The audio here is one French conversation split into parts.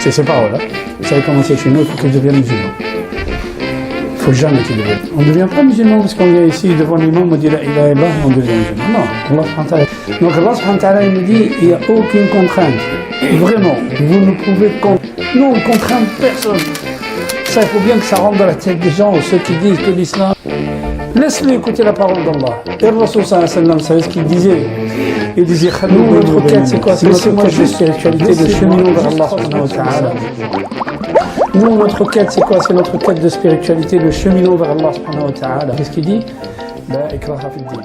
C'est ces paroles. Hein. Vous savez comment c'est chez nous, il faut qu'ils deviennent musulmans. Il ne faut jamais qu'ils deviennent. On ne devient pas musulman parce qu'on vient ici devant l'imam, on dit la ilaha illallah, on devient musulman. Non, Allah subhanahu wa ta'ala. Donc Allah subhanahu wa ta'ala, il nous dit, il n'y a aucune contrainte. Vraiment, vous ne pouvez nous, on ne contraint personne. Ça, il faut bien que ça rentre dans la tête des gens, ceux qui disent que l'islam... Laisse-les écouter la parole d'Allah. Et le Rasul sallallahu alayhi wa sallam, savez ce qu'il disait? Il disait, nous, notre quête, c'est quoi? C'est notre quête de spiritualité, de cheminons vers Allah subhanahu wa ta'ala. Nous, notre quête, c'est quoi? C'est notre quête de spiritualité, de cheminons vers Allah subhanahu wa ta'ala. Qu'est-ce qu'il dit? La ikraha fi ddin.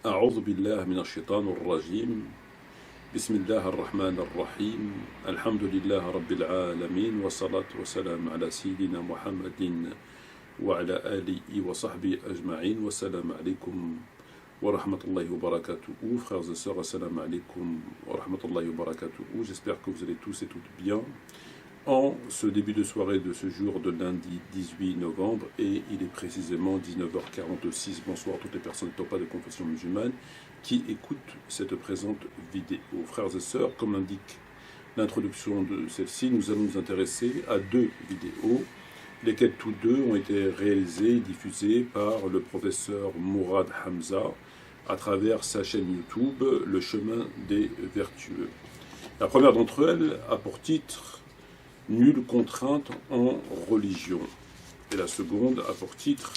أعوذ بالله من الشيطان الرجيم بسم الله الرحمن الرحيم الحمد لله رب العالمين والصلاة والسلام على سيدنا محمد وعلى آله وصحبه أجمعين والسلام عليكم ورحمة الله وبركاته. Frères et sœurs, assalamu alaikum wa rahmatullahi wa barakatuh. J'espère que vous allez tous et toutes bien en ce début de soirée de ce jour de lundi 18 novembre et il est précisément 19h46. Bonsoir à toutes les personnes n'étant pas de confession musulmane qui écoutent cette présente vidéo. Frères et sœurs, comme l'indique l'introduction de celle-ci, nous allons nous intéresser à deux vidéos, lesquelles toutes deux ont été réalisées et diffusées par le professeur Mourad Hamza à travers sa chaîne YouTube Le Chemin des Vertueux. La première d'entre elles a pour titre Nulle contrainte en religion. Et la seconde a pour titre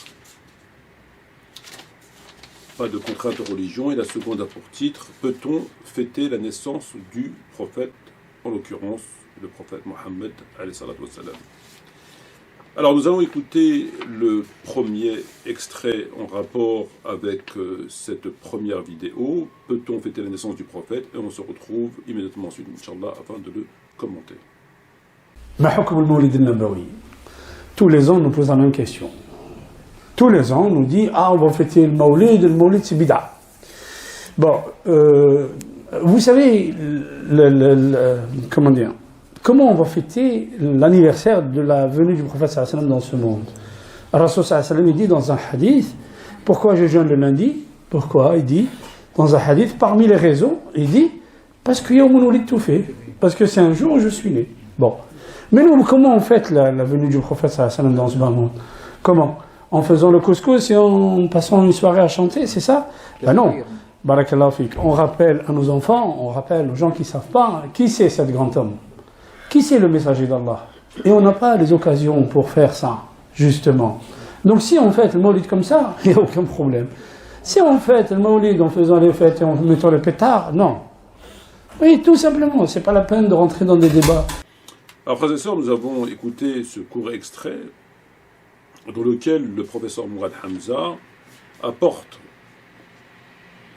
Pas de contrainte en religion. Et la seconde a pour titre Peut-on fêter la naissance du prophète, en l'occurrence le prophète Mohammed alayhi salatu wassalam. Alors nous allons écouter le premier extrait en rapport avec cette première vidéo. Peut-on fêter la naissance du prophète? Et on se retrouve immédiatement ensuite, Inch'Allah, afin de le commenter. Tous les ans, on nous pose la même question. Tous les ans, on nous dit, on va fêter le Mawlid c'est bid'a. Bon, vous savez, comment on va fêter l'anniversaire de la venue du prophète sallallahu alayhi wa sallam dans ce monde? Rasul sallallahu alayhi wa sallam, il dit dans un hadith, pourquoi je jeûne le lundi? Pourquoi? Il dit, dans un hadith, parmi les raisons, il dit, parce qu'il y a au Mawlid tout fait, parce que c'est un jour où je suis né. Bon. Mais nous, comment on fête la venue du prophète sallallahu alayhi wa sallam dans ce bas monde? Comment? En faisant le couscous et en passant une soirée à chanter, c'est ça? Ben non. Barakallahu fik. On rappelle à nos enfants, on rappelle aux gens qui ne savent pas, qui c'est cet grand homme? Qui c'est le messager d'Allah? Et on n'a pas les occasions pour faire ça, justement. Donc si on fête le Mawlid comme ça, il n'y a aucun problème. Si on fête le Mawlid en faisant les fêtes et en mettant le pétard, non. Oui, tout simplement, c'est pas la peine de rentrer dans des débats. Alors, frères et sœurs, nous avons écouté ce court extrait dans lequel le professeur Mourad Hamza apporte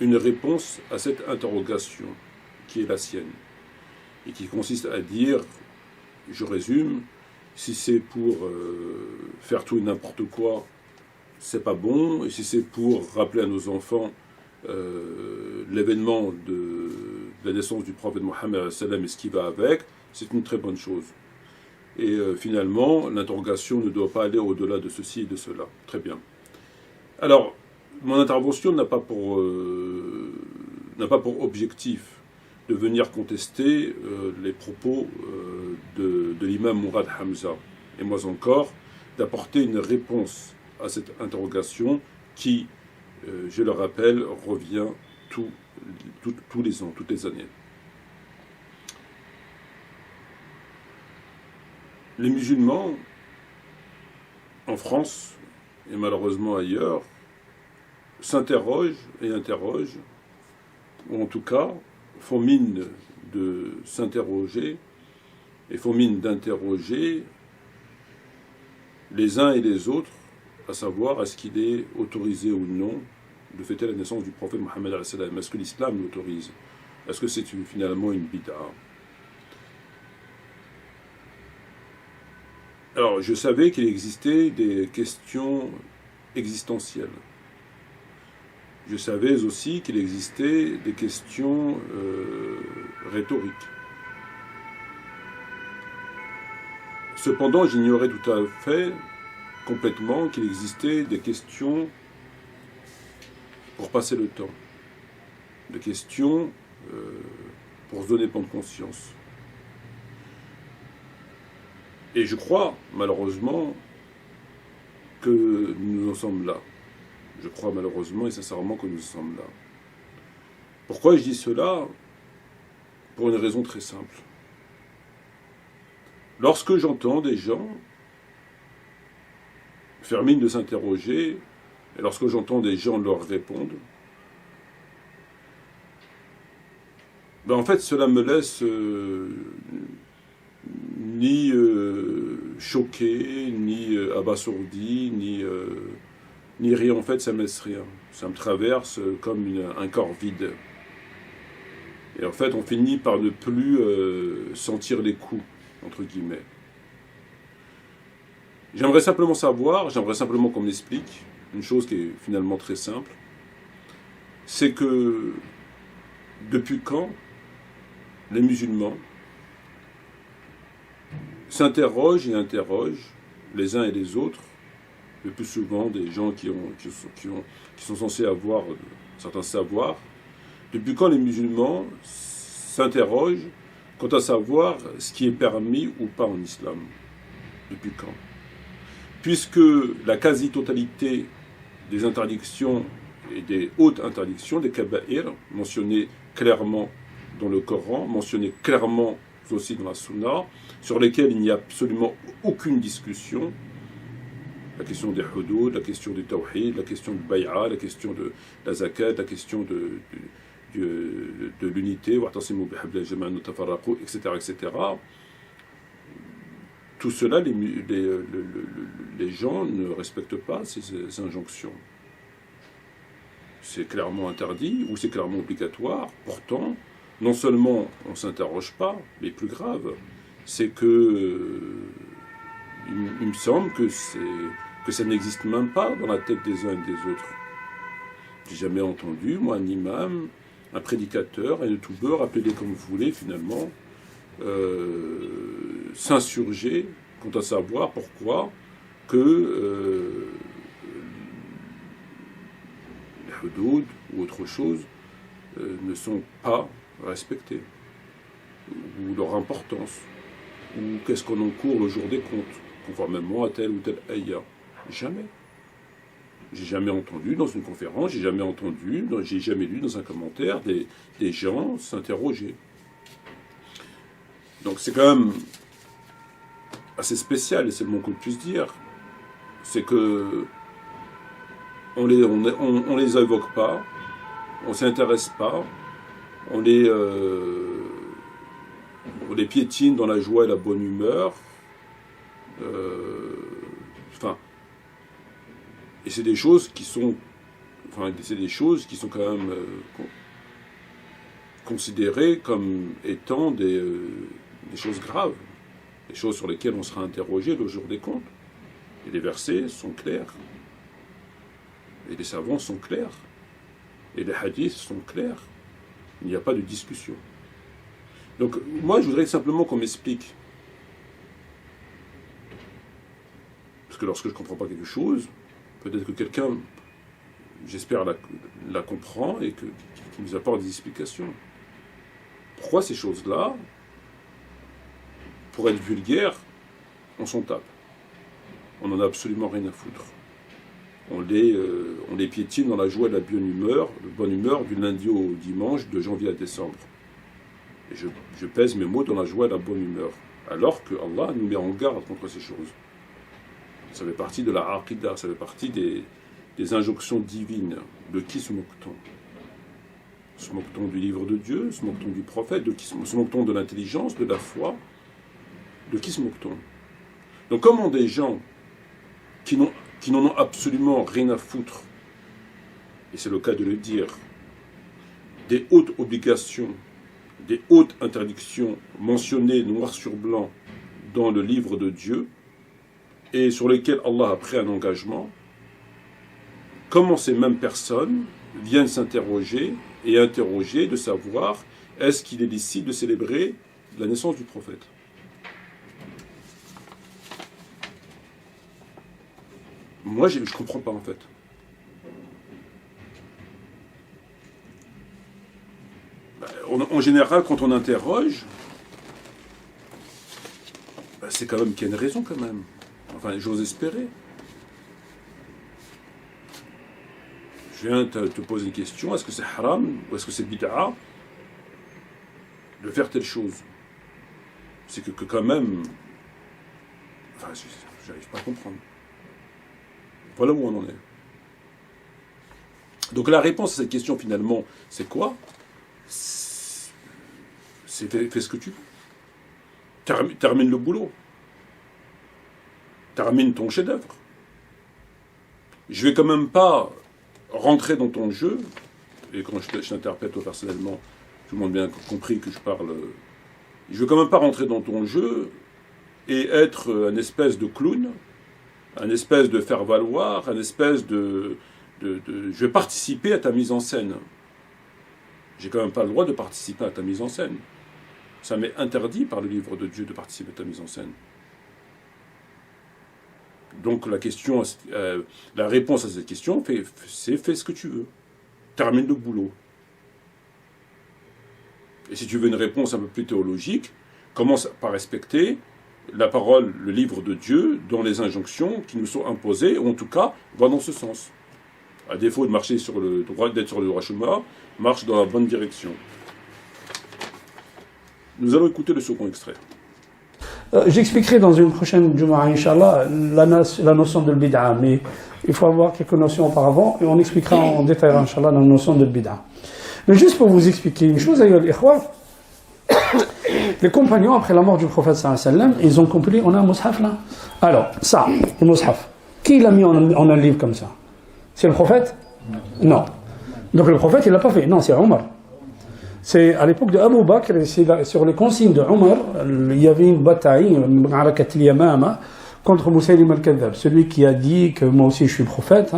une réponse à cette interrogation qui est la sienne et qui consiste à dire, je résume, si c'est pour faire tout et n'importe quoi, c'est pas bon, et si c'est pour rappeler à nos enfants l'événement de la naissance du prophète Mohammed et ce qui va avec, c'est une très bonne chose. Et finalement, l'interrogation ne doit pas aller au-delà de ceci et de cela. Très bien. Alors, mon intervention n'a pas pour objectif de venir contester les propos de l'imam Mourad Hamza. Et moi encore, d'apporter une réponse à cette interrogation qui, je le rappelle, revient tous les ans, toutes les années. Les musulmans, en France, et malheureusement ailleurs, s'interrogent et interrogent, ou en tout cas, font mine de s'interroger, et font mine d'interroger les uns et les autres, à savoir, est-ce qu'il est autorisé ou non de fêter la naissance du prophète Mohammed alayhi salam? Est-ce que l'islam l'autorise? Est-ce que c'est finalement une bid'a? Alors, je savais qu'il existait des questions existentielles. Je savais aussi qu'il existait des questions rhétoriques. Cependant, j'ignorais tout à fait, complètement, qu'il existait des questions pour passer le temps, des questions pour se donner bonne conscience. Et je crois, malheureusement, que nous en sommes là. Je crois malheureusement et sincèrement que nous en sommes là. Pourquoi je dis cela? Pour une raison très simple. Lorsque j'entends des gens faire mine de s'interroger, et lorsque j'entends des gens leur répondre, ben en fait cela me laisse ni choqué, ni abasourdi, ni rien. En fait, ça me laisse rien. Ça me traverse comme un corps vide. Et en fait, on finit par ne plus sentir les coups, entre guillemets. J'aimerais simplement qu'on m'explique une chose qui est finalement très simple. C'est que depuis quand les musulmans s'interrogent et interrogent les uns et les autres, le plus souvent des gens qui sont censés avoir certains savoirs. Depuis quand les musulmans s'interrogent quant à savoir ce qui est permis ou pas en islam? Depuis quand? Puisque la quasi-totalité des interdictions et des hautes interdictions, des kaba'ir, mentionnées clairement dans le Coran, mentionnées clairement aussi dans la Sunna, sur lesquelles il n'y a absolument aucune discussion, la question des hudud, la question du tawhid, la question du bay'a, la question de la zakat, la question de l'unité, etc., etc. Tout cela, les gens ne respectent pas ces injonctions. C'est clairement interdit ou c'est clairement obligatoire. Pourtant, non seulement on ne s'interroge pas, mais plus grave, c'est que il me semble que ça n'existe même pas dans la tête des uns et des autres. J'ai jamais entendu, moi, un imam, un prédicateur, un youtubeur, appelez-les comme vous voulez, finalement, s'insurger quant à savoir pourquoi que les hudud ou autre chose ne sont pas respectés, ou leur importance, ou qu'est-ce qu'on encourt le jour des comptes, conformément à tel ou tel ayah. Jamais. J'ai jamais entendu dans une conférence, j'ai jamais lu dans un commentaire des gens s'interroger. Donc c'est quand même assez spécial, et c'est le moins qu'on puisse dire. C'est que on les évoque pas, on s'intéresse pas, on les piétine dans la joie et la bonne humeur. Et c'est des choses qui sont quand même considérées comme étant des choses graves, des choses sur lesquelles on sera interrogé le jour des comptes. Et les versets sont clairs, et les savants sont clairs, et les hadiths sont clairs. Il n'y a pas de discussion. Donc moi, je voudrais simplement qu'on m'explique. Parce que lorsque je ne comprends pas quelque chose, peut-être que quelqu'un, j'espère, la comprend et qu'il nous apporte des explications. Pourquoi ces choses-là, pour être vulgaire, on s'en tape? On n'en a absolument rien à foutre. On les piétine dans la joie et la bonne humeur du lundi au dimanche, de janvier à décembre. Et je pèse mes mots dans la joie et la bonne humeur. Alors que Allah nous met en garde contre ces choses. Ça fait partie de la aqidah, ça fait partie des injonctions divines. De qui se moque-t-on? Se moque-t-on du livre de Dieu? Se moque-t-on du prophète? Se moque-t-on de l'intelligence, de la foi? De qui se moque-t-on? Donc comment des gens qui n'en ont absolument rien à foutre, et c'est le cas de le dire, des hautes obligations, des hautes interdictions mentionnées noir sur blanc dans le livre de Dieu, et sur lesquelles Allah a pris un engagement, comment ces mêmes personnes viennent s'interroger et interroger de savoir est-ce qu'il est licite de célébrer la naissance du prophète? Moi, je ne comprends pas en fait. En général, quand on interroge, c'est quand même qu'il y a une raison quand même. Enfin, j'ose espérer. Je viens te poser une question, est-ce que c'est haram ou est-ce que c'est bid'a de faire telle chose? C'est que quand même... Enfin, j'arrive pas à comprendre. Voilà où on en est. Donc la réponse à cette question finalement, c'est quoi? C'est fais ce que tu veux. Termine le boulot. Termine ton chef-d'œuvre. Je vais quand même pas rentrer dans ton jeu, et quand je t'interprète toi personnellement, tout le monde a bien compris que je parle... Je vais quand même pas rentrer dans ton jeu et être un espèce de clown, un espèce de faire-valoir, un espèce de... Je vais participer à ta mise en scène. J'ai quand même pas le droit de participer à ta mise en scène. Ça m'est interdit par le livre de Dieu de participer à ta mise en scène. Donc la réponse à cette question, c'est fais ce que tu veux. Termine le boulot. Et si tu veux une réponse un peu plus théologique, commence par respecter la parole, le livre de Dieu, dans les injonctions qui nous sont imposées, ou en tout cas, va dans ce sens. À défaut de marcher sur le droit, d'être sur le droit chemin, marche dans la bonne direction. Nous allons écouter le second extrait. J'expliquerai dans une prochaine Jumu'ah, Inch'Allah, la notion de bid'a, mais il faut avoir quelques notions auparavant, et on expliquera en détail, Inch'Allah, la notion de bid'a. Mais juste pour vous expliquer une chose, les compagnons, après la mort du prophète sallallahu alayhi wa sallam, ils ont compilé, on a un mushaf là. Alors, ça, le mushaf, qui l'a mis en un livre comme ça? C'est le prophète? Non. Donc le prophète, il l'a pas fait. Non, c'est Omar. C'est à l'époque de Abu Bakr, sur les consignes de Omar, il y avait une bataille, contre Moussaïlim al-Kadhab, celui qui a dit que moi aussi je suis prophète,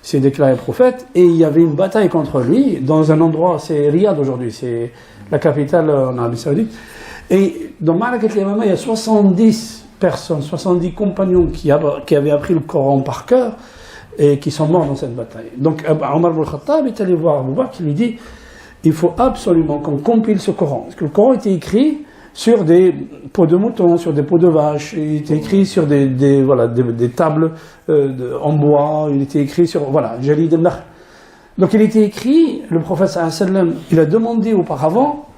s'est déclaré prophète, et il y avait une bataille contre lui dans un endroit, c'est Riyad aujourd'hui, c'est la capitale en Arabie Saoudite. Et dans Ma'arakat al-Yamama, il y a 70 personnes, 70 compagnons qui avaient appris le Coran par cœur et qui sont morts dans cette bataille. Donc Omar ibn al-Khattab est allé voir Abu Bakr qui lui dit: il faut absolument qu'on compile ce Coran. Parce que le Coran était écrit sur des peaux de mouton, sur des peaux de vache, il était écrit sur des tables en bois, il était écrit sur, Jalid al-Nakh. Donc il était écrit, le prophète sallallahu alayhi wa sallam, il a demandé auparavant,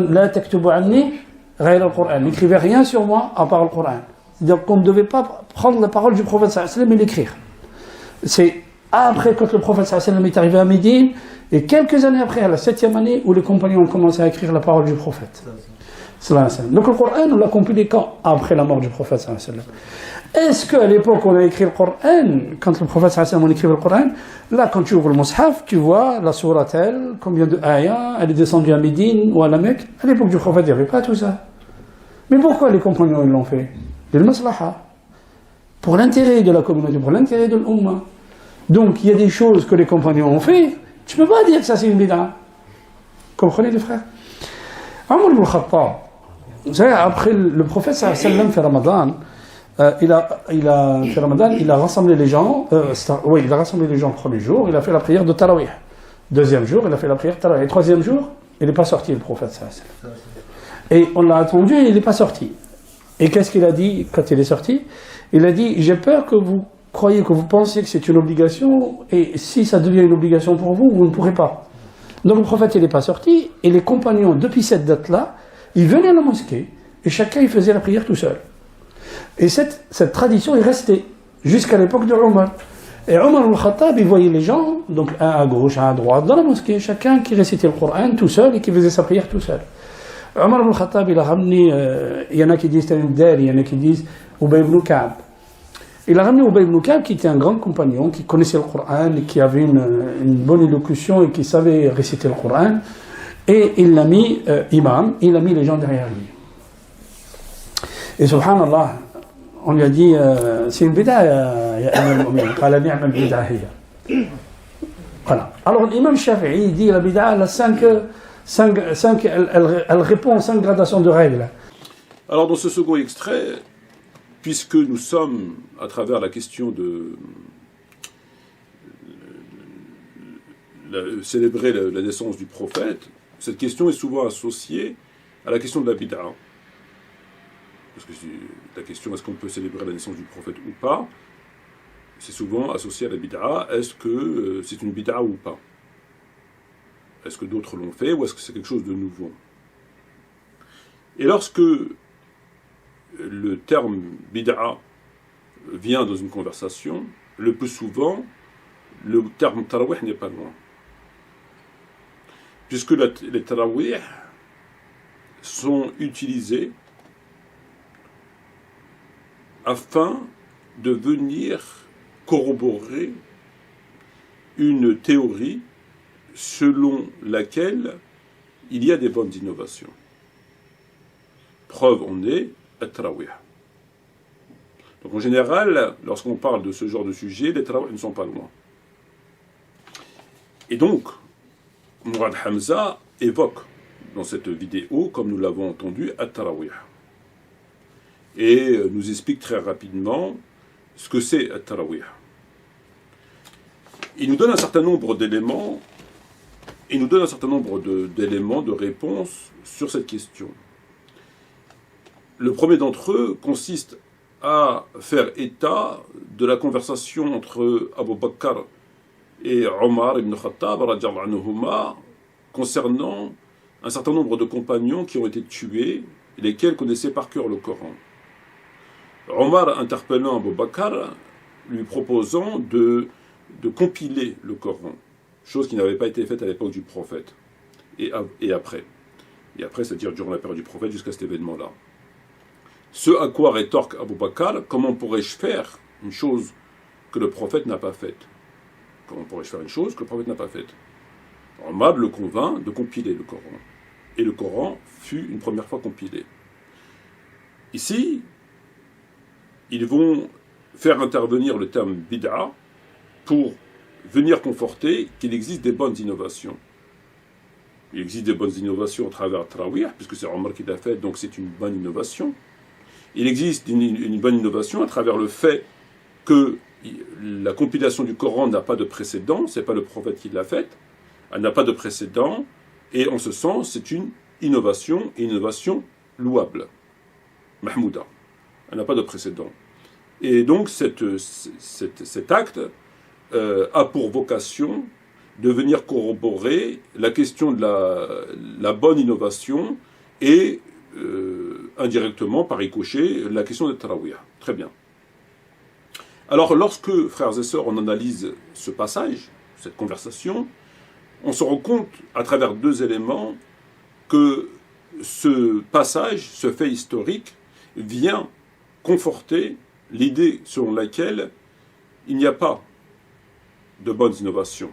la taktubu anni ghayra al-Qur'an, n'écrivez rien sur moi à part le Coran. C'est-à-dire qu'on ne devait pas prendre la parole du prophète sallallahu alayhi wa sallam et l'écrire. C'est après, quand le prophète sallallahu alayhi wa sallam est arrivé à Médine, et quelques années après, à la 7e année, où les compagnons ont commencé à écrire la parole du prophète. Donc le Coran, on l'a compilé quand? Après la mort du prophète sallallahu alayhi wa sallam. Est-ce qu'à l'époque, on a écrit le Coran, quand le prophète sallallahu alayhi wa sallam écrivait le Coran, là, quand tu ouvres le mushaf, tu vois la sourate, combien de ayats, elle est descendue à Médine ou à la Mecque. À l'époque du prophète, il n'y avait pas tout ça. Mais pourquoi les compagnons ils l'ont fait? Lil maslaha. Pour l'intérêt de la communauté, pour l'intérêt de l'umma. Donc, il y a des choses que les compagnons ont fait. Tu ne peux pas dire que ça c'est une bid'a. Comprenez les frères? Omar ibn al-Khattab, vous savez, après le prophète sallallahu alayhi wa sallam fait Ramadan, il a rassemblé les gens, il a rassemblé les gens le premier jour, il a fait la prière de Tarawih. Deuxième jour, il a fait la prière de Tarawih. Et troisième jour, il n'est pas sorti, le prophète sallallahu alayhi wa sallam. Et on l'a attendu et il n'est pas sorti. Et qu'est-ce qu'il a dit quand il est sorti? Il a dit: j'ai peur que vous croyez, que vous pensez que c'est une obligation, et si ça devient une obligation pour vous, vous ne pourrez pas. Donc le prophète, il n'est pas sorti, et les compagnons, depuis cette date-là, ils venaient à la mosquée, et chacun, il faisait la prière tout seul. Et cette tradition est restée, jusqu'à l'époque de Omar. Et Omar al-Khattab, il voyait les gens, donc un à gauche, un à droite, dans la mosquée, chacun qui récitait le Coran tout seul, et qui faisait sa prière tout seul. Omar al-Khattab, il a ramené, il y en a qui disent Tamim Dari, il y en a qui disent Ubay ibn Ka'b. Il a ramené Ubay ibn Ka'b, qui était un grand compagnon, qui connaissait le Coran, et qui avait une bonne élocution, et qui savait réciter le Coran. Et il l'a mis imam, il a mis les gens derrière lui. Et subhanallah, on lui a dit, c'est une bid'a, ya imam al-mu'minin, qala ni'ma al-bid'a hiya. Voilà. Alors l'imam Shafi'i, il dit, la bid'a, elle a elle répond aux 5 gradations de règles. Alors dans ce second extrait, puisque nous sommes, à travers la question de célébrer la naissance du prophète, cette question est souvent associée à la question de la bid'a. Parce que la question est-ce qu'on peut célébrer la naissance du prophète ou pas, c'est souvent associé à la bid'a. Est-ce que c'est une bid'a ou pas? Est-ce que d'autres l'ont fait ou est-ce que c'est quelque chose de nouveau? Et lorsque le terme bid'a vient dans une conversation, le plus souvent, le terme tarawih n'est pas loin. Puisque les tarawih sont utilisés afin de venir corroborer une théorie selon laquelle il y a des bonnes innovations. Preuve en est at-tarawih. Donc en général, lorsqu'on parle de ce genre de sujet, les tarawih ne sont pas loin. Et donc, Mourad Hamza évoque dans cette vidéo, comme nous l'avons entendu, at-tarawih. Et nous explique très rapidement ce que c'est at-tarawih. Il nous donne un certain nombre d'éléments, de réponses sur cette question. Le premier d'entre eux consiste à faire état de la conversation entre Abu Bakr et Omar ibn Khattab radiyallahu anhuma concernant un certain nombre de compagnons qui ont été tués et lesquels connaissaient par cœur le Coran. Omar interpellant Abu Bakr, lui proposant de compiler le Coran, chose qui n'avait pas été faite à l'époque du prophète, et après. Et après, c'est-à-dire durant la période du prophète jusqu'à cet événement-là. Ce à quoi rétorque Abu Bakr: comment pourrais-je faire une chose que le prophète n'a pas faite? Comment pourrais-je faire une chose que le prophète n'a pas faite? Omar le convainc de compiler le Coran. Et le Coran fut une première fois compilé. Ici, ils vont faire intervenir le terme bid'a pour venir conforter qu'il existe des bonnes innovations. Il existe des bonnes innovations à travers Tarawih, puisque c'est Omar qui l'a fait, donc c'est une bonne innovation. Il existe une bonne innovation à travers le fait que la compilation du Coran n'a pas de précédent, ce n'est pas le prophète qui l'a faite, elle n'a pas de précédent, et en ce sens, c'est une innovation louable. Mahmouda. Elle n'a pas de précédent. Et donc cet acte a pour vocation de venir corroborer la question de la bonne innovation et indirectement, par ricochet, la question de Tarawih. Très bien. Alors, lorsque, frères et sœurs, on analyse ce passage, cette conversation, on se rend compte, à travers deux éléments, que ce passage, ce fait historique, vient conforter l'idée selon laquelle il n'y a pas de bonnes innovations.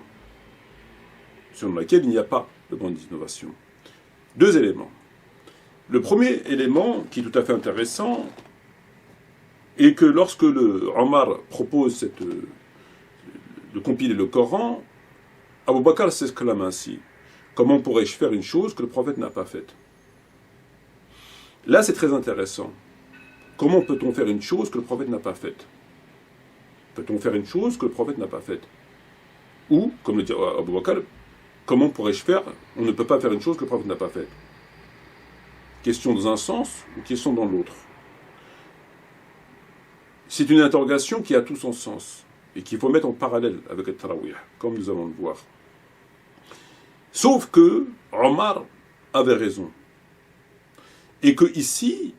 Deux éléments. Le premier élément, qui est tout à fait intéressant, est que lorsque Omar propose de compiler le Coran, Abu Bakr s'exclame ainsi: comment pourrais-je faire une chose que le prophète n'a pas faite? Là, c'est très intéressant. Comment peut-on faire une chose que le prophète n'a pas faite? Peut-on faire une chose que le prophète n'a pas faite? Ou, comme le dit Abu Bakr, comment pourrais-je faire? On ne peut pas faire une chose que le prophète n'a pas faite. Question dans un sens ou question dans l'autre. C'est une interrogation qui a tout son sens et qu'il faut mettre en parallèle avec le Tarawih, comme nous allons le voir. Sauf que Omar avait raison. Et que ici,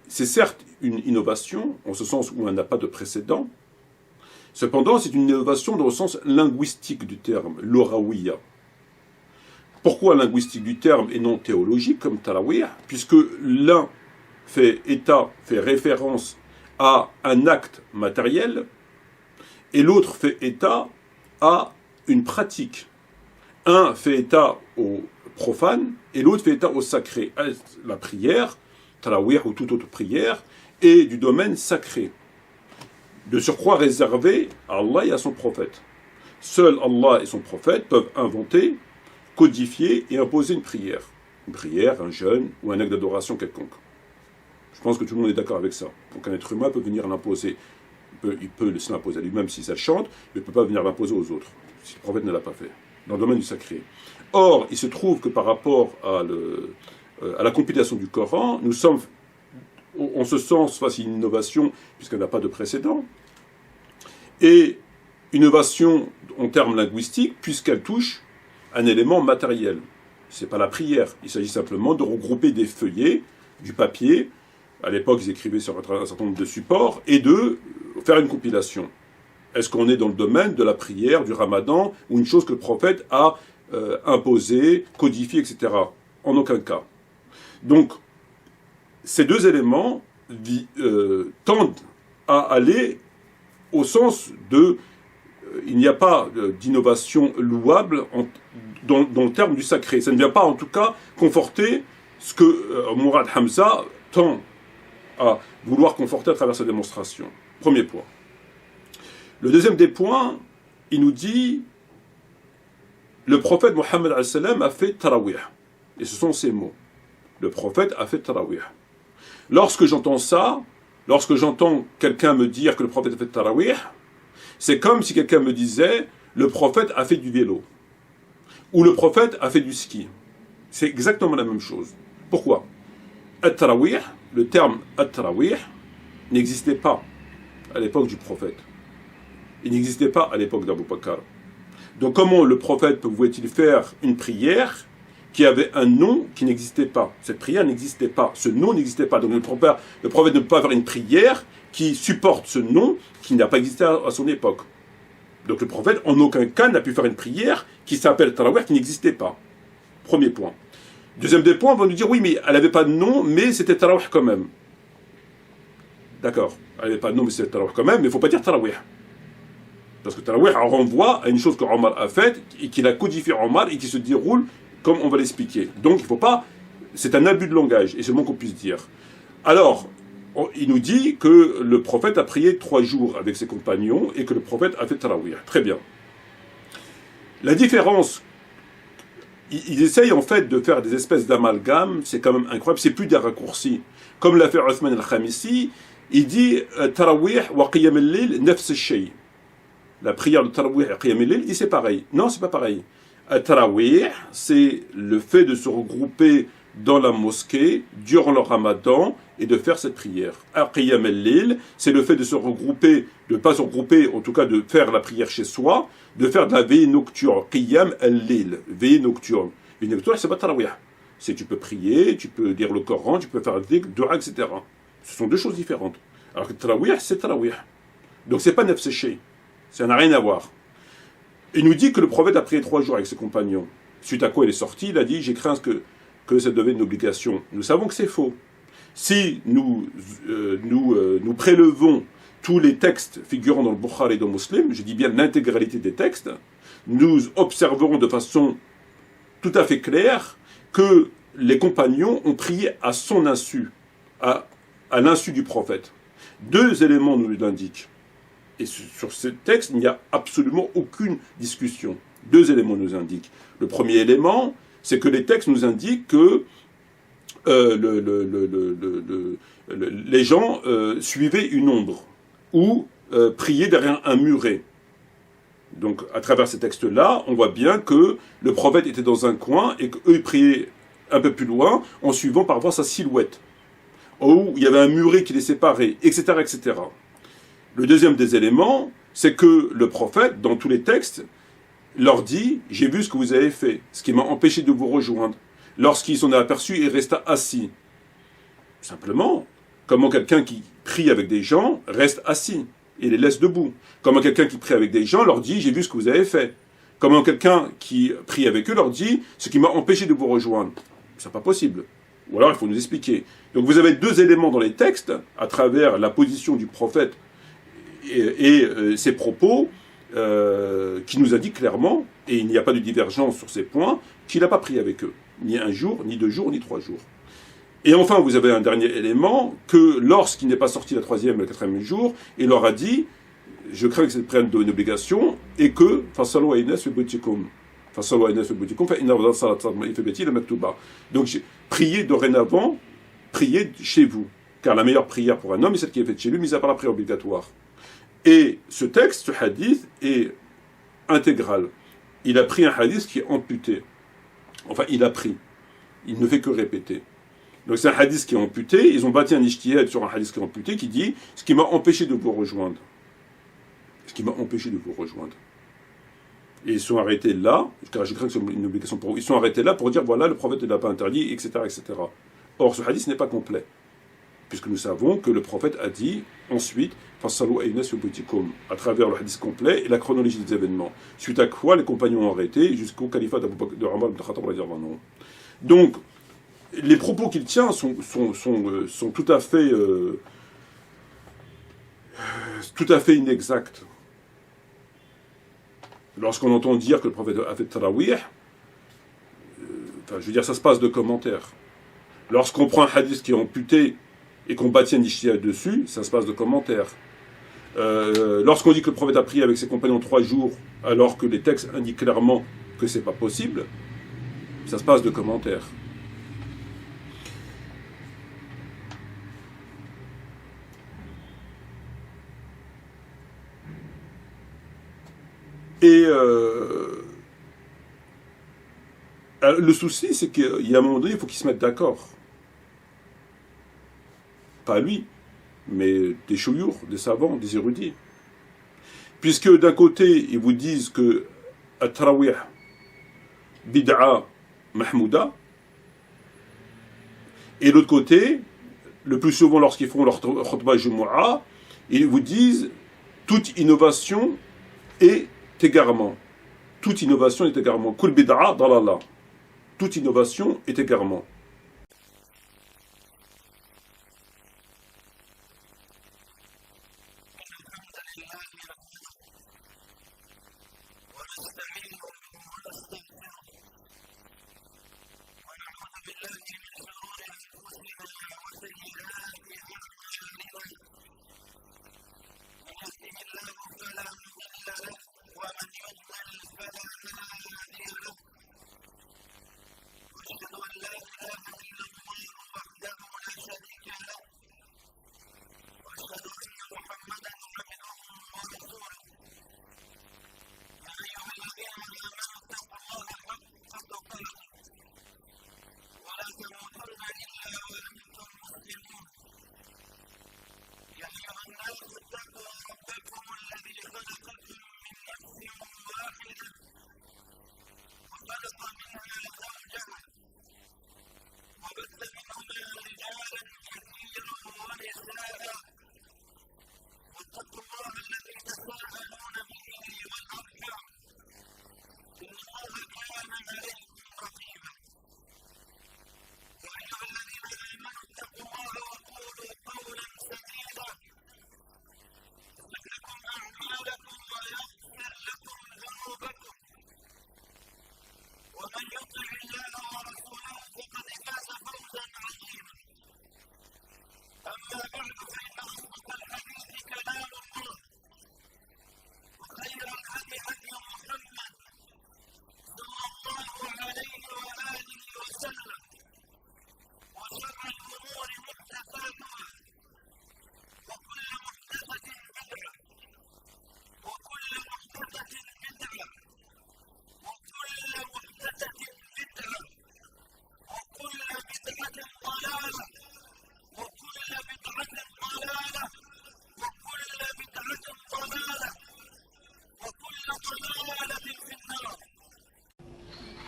c'est certes une innovation, en ce sens où elle n'a pas de précédent. Cependant, c'est une innovation dans le sens linguistique du terme, l'orawiya. Pourquoi linguistique du terme et non théologique comme Tarawih? Puisque l'un fait référence à un acte matériel et l'autre fait état à une pratique. Un fait état au profane et l'autre fait état au sacré. La prière, Tarawih ou toute autre prière, est du domaine sacré. De surcroît réservé à Allah et à son prophète. Seuls Allah et son prophète peuvent inventer, codifier et imposer une prière. Une prière, un jeûne ou un acte d'adoration quelconque. Je pense que tout le monde est d'accord avec ça. Donc un être humain peut venir l'imposer. Il peut se l'imposer à lui-même si ça le chante, mais il ne peut pas venir l'imposer aux autres, si le prophète ne l'a pas fait, dans le domaine du sacré. Or, il se trouve que par rapport à la compilation du Coran, nous sommes, en ce sens, face à une innovation, puisqu'elle n'a pas de précédent, et innovation en termes linguistiques, puisqu'elle touche un élément matériel. Ce n'est pas la prière, il s'agit simplement de regrouper des feuillets, du papier. À l'époque, ils écrivaient sur un certain nombre de supports, et de faire une compilation. Est-ce qu'on est dans le domaine de la prière, du ramadan, ou une chose que le prophète a imposée, codifiée, etc. En aucun cas. Donc, ces deux éléments tendent à aller au sens de... il n'y a pas d'innovation louable dans le terme du sacré. Ça ne vient pas, en tout cas, conforter ce que Mourad Hamza tend à vouloir conforter à travers sa démonstration. Premier point. Le deuxième des points, il nous dit le prophète Mohammed a fait tarawih. Et ce sont ces mots. Le prophète a fait tarawih. Lorsque j'entends ça, lorsque j'entends quelqu'un me dire que le prophète a fait tarawih, c'est comme si quelqu'un me disait le prophète a fait du vélo. Ou le prophète a fait du ski. C'est exactement la même chose. Pourquoi ? At-tarawih, le terme at-tarawih, n'existait pas à l'époque du prophète. Il n'existait pas à l'époque d'Abu Bakr. Donc comment le prophète pouvait-il faire une prière qui avait un nom qui n'existait pas? Cette prière n'existait pas, ce nom n'existait pas. Donc le prophète ne peut pas faire une prière qui supporte ce nom qui n'a pas existé à son époque. Donc le prophète, en aucun cas, n'a pu faire une prière qui s'appelle Tarawih, qui n'existait pas. Premier point. Deuxième des points, on va nous dire, oui, mais elle n'avait pas de nom, mais c'était Tarawih quand même. D'accord, elle n'avait pas de nom, mais c'était Tarawih quand même, mais il ne faut pas dire Tarawih. Parce que Tarawih renvoie à une chose que Omar a faite, et qu'il a codifié Omar, et qui se déroule comme on va l'expliquer. Donc il ne faut pas... C'est un abus de langage, et c'est le moins qu'on puisse dire. Alors, il nous dit que le prophète a prié 3 jours avec ses compagnons, et que le prophète a fait Tarawih. Très bien. La différence... Ils essayent en fait de faire des espèces d'amalgames, c'est quand même incroyable, c'est plus des raccourcis. Comme l'a fait Uthman al-Khamisi, il dit Tarawih wa qiyam al-lil nafs al-shay. La prière de Tarawih et Qiyam al-lil, il dit c'est pareil. Non, c'est pas pareil. Tarawih, c'est le fait de se regrouper dans la mosquée durant le ramadan et de faire cette prière. Qiyam al-lil, c'est le fait de se regrouper, de ne pas se regrouper, en tout cas de faire la prière chez soi, de faire de la veille nocturne. Qiyam al-lil, veille nocturne. Veille nocturne, c'est pas Tarawih. C'est tu peux prier, tu peux lire le Coran, tu peux faire le dhikr, dua, etc. Ce sont deux choses différentes. Alors que Tarawih, c'est Tarawih. Donc c'est pas nafs al-shay. Ça n'a rien à voir. Il nous dit que le prophète a prié 3 jours avec ses compagnons. Suite à quoi il est sorti, il a dit « J'ai craint que ça devienne une obligation ». Nous savons que c'est faux. Si nous prélevons tous les textes figurant dans le Bukhari et dans le Muslim, je dis bien l'intégralité des textes, nous observerons de façon tout à fait claire que les compagnons ont prié à son insu, à l'insu du prophète. 2 éléments nous l'indiquent. Et sur ce texte, il n'y a absolument aucune discussion. 2 éléments nous indiquent. Le premier élément, c'est que les textes nous indiquent que les gens suivaient une ombre ou priaient derrière un muret. Donc, à travers ces textes-là, on voit bien que le prophète était dans un coin et qu'eux priaient un peu plus loin en suivant par rapport à sa silhouette. Ou il y avait un muret qui les séparait, etc., etc. Le deuxième des éléments, c'est que le prophète, dans tous les textes, leur dit « J'ai vu ce que vous avez fait, ce qui m'a empêché de vous rejoindre. » Lorsqu'il s'en est aperçu, il resta assis. Simplement, comment quelqu'un qui prie avec des gens reste assis et les laisse debout. Comment quelqu'un qui prie avec des gens leur dit « J'ai vu ce que vous avez fait. » Comment quelqu'un qui prie avec eux leur dit « Ce qui m'a empêché de vous rejoindre. » C'est pas possible. Ou alors il faut nous expliquer. Donc vous avez 2 éléments dans les textes, à travers la position du prophète et ses propos, qui nous indiquent clairement, et il n'y a pas de divergence sur ces points, qu'il n'a pas pris avec eux. Ni 1 jour, ni 2 jours, ni 3 jours. Et enfin, vous avez un dernier élément, que lorsqu'il n'est pas sorti le 3e et le 4e jour, il leur a dit, je crains que cette prenne une obligation, et que, donc, priez dorénavant, priez chez vous, car la meilleure prière pour un homme est celle qui est faite chez lui, mis à part la prière obligatoire. Et ce texte, ce hadith, est intégral. Il a pris un hadith qui est amputé. Enfin, il a pris. Il ne fait que répéter. Donc c'est un hadith qui est amputé. Ils ont bâti un ijtihad sur un hadith qui est amputé qui dit « Ce qui m'a empêché de vous rejoindre. » Ce qui m'a empêché de vous rejoindre. Et ils sont arrêtés là, car je crains que c'est une obligation pour eux, ils sont arrêtés là pour dire « Voilà, le prophète ne l'a pas interdit, etc. etc. » Or, ce hadith n'est pas complet. Puisque nous savons que le prophète a dit ensuite à travers le hadith complet et la chronologie des événements. Suite à quoi les compagnons ont arrêté jusqu'au califat de Omar ibn Khattab. Donc, les propos qu'il tient sont tout à fait inexacts. Lorsqu'on entend dire que le prophète a fait tarawih, je veux dire, ça se passe de commentaires. Lorsqu'on prend un hadith qui est amputé et qu'on bâtit un ijtihad dessus, ça se passe de commentaires. Lorsqu'on dit que le prophète a prié avec ses compagnons 3 jours, alors que les textes indiquent clairement que c'est pas possible, ça se passe de commentaires. Et le souci, c'est qu'il y a un moment donné, il faut qu'ils se mettent d'accord. Pas lui, mais des chouyours, des savants, des érudits. Puisque d'un côté, ils vous disent que at-tarawih, bid'a, mahmouda, et de l'autre côté, le plus souvent lorsqu'ils font leur khutbah jumu'ah, ils vous disent toute innovation est égarement. Toute innovation est égarement. Kul bid'a dalala. Toute innovation est égarement.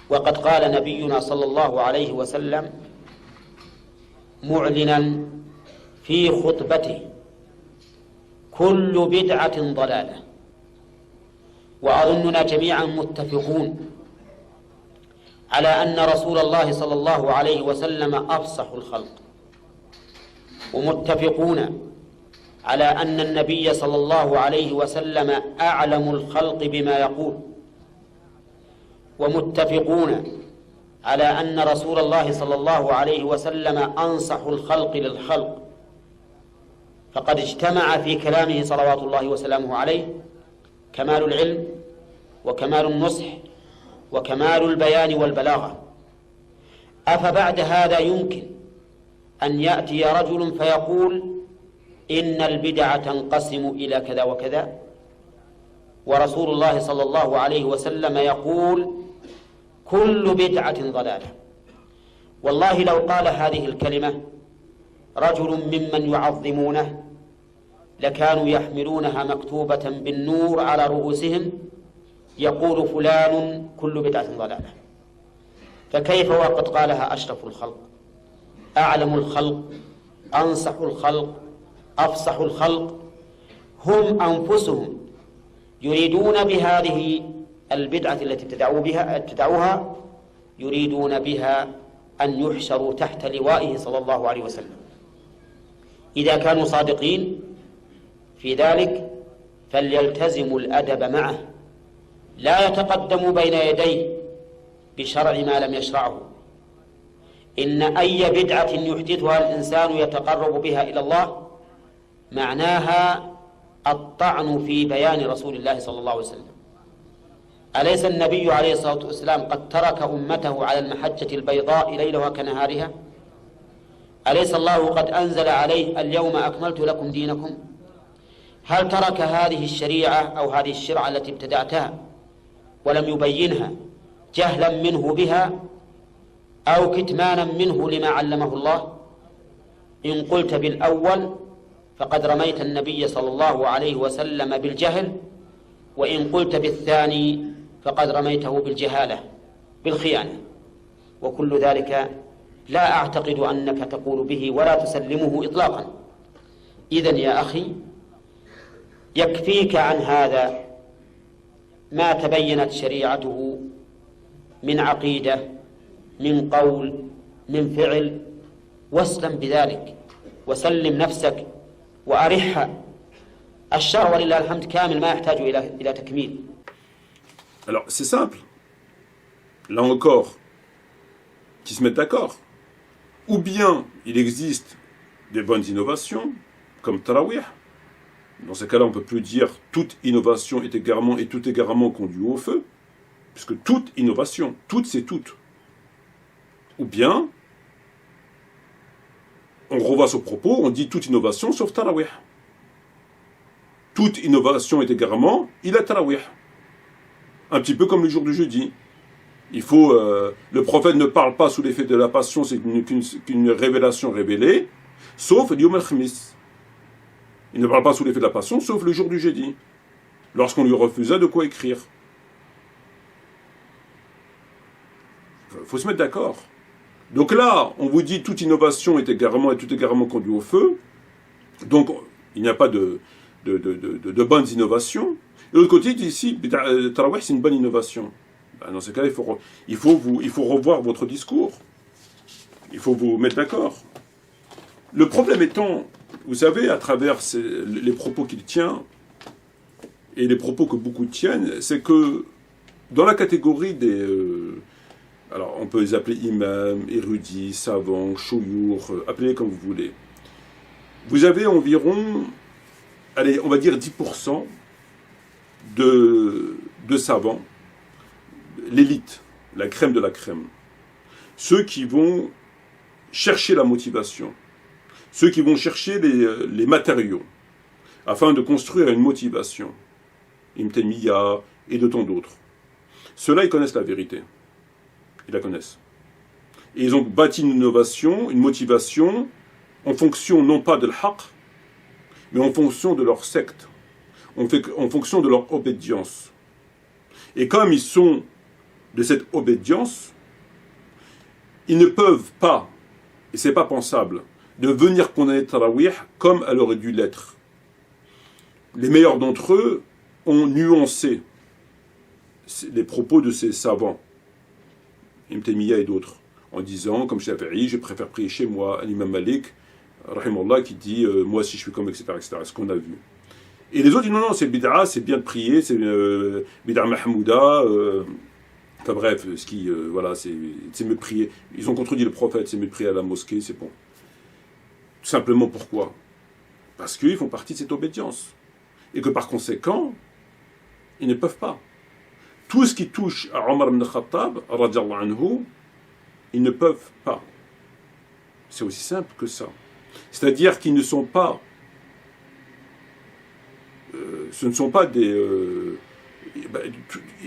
وقد قال نبينا صلى الله عليه وسلم معلنا في خطبته كل بدعة ضلالة. وأظننا جميعا متفقون على أن رسول الله صلى الله عليه وسلم أفصح الخلق، ومتفقون على أن النبي صلى الله عليه وسلم أعلم الخلق بما يقول، ومتفقون على أن رسول الله صلى الله عليه وسلم أنصح الخلق للخلق، فقد اجتمع في كلامه صلوات الله وسلامه عليه كمال العلم وكمال النصح وكمال البيان والبلاغة. أفبعد هذا يمكن أن يأتي رجل فيقول إن البدع تنقسم إلى كذا وكذا، ورسول الله صلى الله عليه وسلم يقول كل بدعة ضلالة. والله لو قال هذه الكلمة رجل ممن يعظمونه لكانوا يحملونها مكتوبة بالنور على رؤوسهم يقول فلان كل بدعة ضلالة. فكيف وقد قالها أشرف الخلق، أعلم الخلق، أنصح الخلق، أفصح الخلق، هم أنفسهم يريدون بهذه البدعة التي ابتدعوها يريدون بها أن يحشروا تحت لوائه صلى الله عليه وسلم. إذا كانوا صادقين في ذلك فليلتزموا الأدب معه، لا يتقدموا بين يديه بشرع ما لم يشرعه. إن أي بدعة يحدثها الإنسان يتقرب بها إلى الله معناها الطعن في بيان رسول الله صلى الله عليه وسلم. أليس النبي عليه الصلاة والسلام قد ترك أمته على المحجة البيضاء ليلها كنهارها؟ أليس الله قد أنزل عليه اليوم أكملت لكم دينكم؟ هل ترك هذه الشريعة أو هذه الشرعة التي ابتدعتها ولم يبينها جهلا منه بها أو كتمانا منه لما علمه الله؟ إن قلت بالأول فقد رميت النبي صلى الله عليه وسلم بالجهل، وإن قلت بالثاني فقد رميته بالجهالة بالخيانة، وكل ذلك لا أعتقد أنك تقول به ولا تسلمه إطلاقا. إذن يا أخي يكفيك عن هذا ما تبينت شريعته من عقيدة، من قول، من فعل، واسلم بذلك وسلم نفسك وأرحها. الشرع ولله الحمد كامل ما يحتاج إلى تكميل. Alors c'est simple, là encore, qui se mettent d'accord. Ou bien il existe des bonnes innovations, comme Tarawih. Dans ce cas-là, on ne peut plus dire toute innovation est égarement et tout égarement conduit au feu, puisque toute innovation, toute c'est toute. Ou bien, on revoit ce propos, on dit toute innovation sauf Tarawih. Toute innovation est égarement, il a Tarawih. Un petit peu comme le jour du jeudi. Il faut, le prophète ne parle pas sous l'effet de la passion, c'est qu'une révélation révélée, sauf Yom al-Khamis. Il ne parle pas sous l'effet de la passion, sauf le jour du jeudi, lorsqu'on lui refusa de quoi écrire. Il faut se mettre d'accord. Donc là, on vous dit toute innovation est égarement et tout égarement conduit au feu. Donc, il n'y a pas de bonnes innovations. Et de l'autre côté, ici, Tarawih, c'est une bonne innovation. Dans ce cas, il faut revoir votre discours. Il faut vous mettre d'accord. Le problème étant, vous savez, à travers les propos qu'il tient, et les propos que beaucoup tiennent, c'est que dans la catégorie des... alors, on peut les appeler imams, érudits, savants, chouyours, appelez-les comme vous voulez. Vous avez environ, allez, on va dire 10% de savants, l'élite, la crème de la crème. Ceux qui vont chercher la motivation, ceux qui vont chercher les matériaux, afin de construire une motivation, Ibn Taymiyyah et de tant d'autres. Ceux-là, ils connaissent la vérité. Ils la connaissent. Et ils ont bâti une innovation, une motivation, en fonction non pas de l'haq, mais en fonction de leur secte, en fonction de leur obédience. Et comme ils sont de cette obédience, ils ne peuvent pas, et c'est pas pensable, de venir condamner Tarawih comme elle aurait dû l'être. Les meilleurs d'entre eux ont nuancé les propos de ces savants, Ibn Taymiyyah et d'autres, en disant, comme Shafi'i, je préfère prier chez moi, l'imam Malik, rahimallah, qui dit, moi si je suis comme, etc., etc., ce qu'on a vu. Et les autres disent, non, c'est bid'a, c'est bien de prier, c'est bid'a mahmouda, enfin bref, ce qui, voilà, c'est me prier. Ils ont contredit le prophète, c'est me prier à la mosquée, c'est bon. Tout simplement pourquoi? Parce qu'ils font partie de cette obédience. Et que par conséquent, ils ne peuvent pas. Tout ce qui touche à Omar ibn Khattab, radiallahu anhu, ils ne peuvent pas. C'est aussi simple que ça. C'est-à-dire qu'ils ne sont pas... ce ne sont pas des...